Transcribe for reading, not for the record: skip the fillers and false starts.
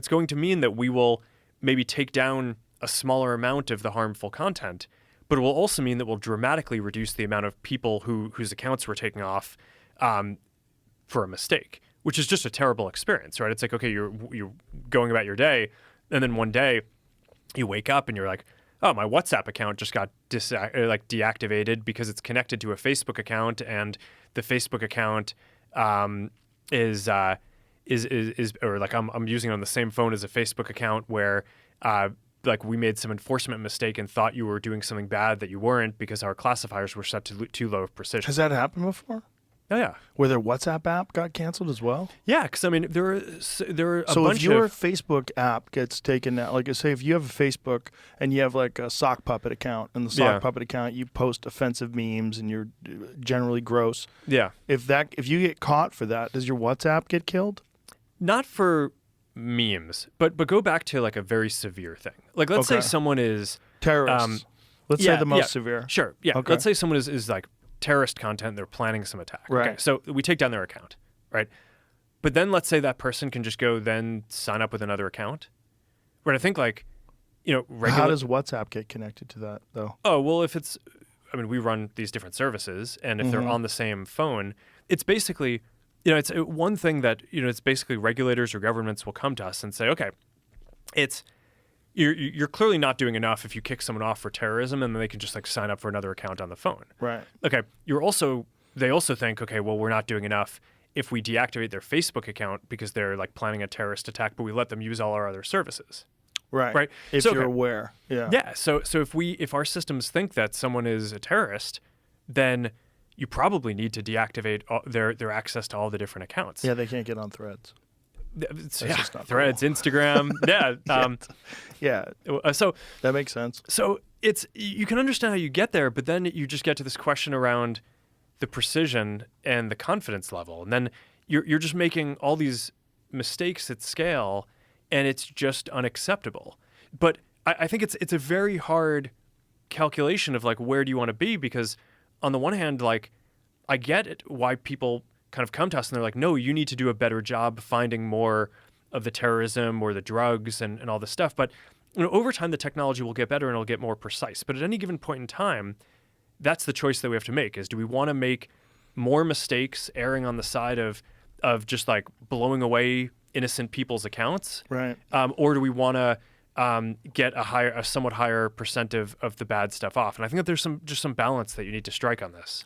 It's going to mean that we will maybe take down a smaller amount of the harmful content, but it will also mean that we'll dramatically reduce the amount of people whose accounts we're taking off for a mistake, which is just a terrible experience, right? It's like, okay, you're going about your day, and then one day you wake up and you're like, oh, my WhatsApp account just got deactivated because it's connected to a Facebook account, and the Facebook account is or like I'm using it on the same phone as a Facebook account where like we made some enforcement mistake and thought you were doing something bad that you weren't because our classifiers were set to too low of precision. Has that happened before? Oh yeah. Where their WhatsApp app got canceled as well? Yeah, because I mean there are a bunch of. So if your Facebook app gets taken out, like say if you have a Facebook and you have like a sock puppet account, and the sock puppet account you post offensive memes and you're generally gross. Yeah. If you get caught for that, does your WhatsApp get killed? Not for memes, but go back to like a very severe thing. Like let's say someone is terrorists. Let's say the most severe. Sure. Yeah. Okay. Let's say someone is like terrorist content. They're planning some attack. Right. Okay. So we take down their account, right? But then let's say that person can just go then sign up with another account. Right. I think like, How does WhatsApp get connected to that though? Oh, well, if it's, I mean, we run these different services, and if they're on the same phone, it's basically, it's one thing that, it's basically regulators or governments will come to us and say, okay, you're clearly not doing enough if you kick someone off for terrorism, and then they can just like sign up for another account on the phone. Right. Okay. They also think, okay, well, we're not doing enough if we deactivate their Facebook account because they're like planning a terrorist attack, but we let them use all our other services. Right. Right. If you're aware. Yeah. Yeah. So if our systems think that someone is a terrorist, then you probably need to deactivate their access to all the different accounts. Yeah, they can't get on Threads. Threads, cool. Instagram. Yeah. So that makes sense. So you can understand how you get there, but then you just get to this question around the precision and the confidence level, and then you're just making all these mistakes at scale, and it's just unacceptable. But I think it's a very hard calculation of like where do you want to be, because on the one hand, like I get it why people kind of come to us and they're like, no, you need to do a better job finding more of the terrorism or the drugs and all this stuff. But over time, the technology will get better and it'll get more precise. But at any given point in time, that's the choice that we have to make, is do we want to make more mistakes erring on the side of just like blowing away innocent people's accounts? Right. Or do we want to get a somewhat higher percent of the bad stuff off? And I think that there's some balance that you need to strike on this.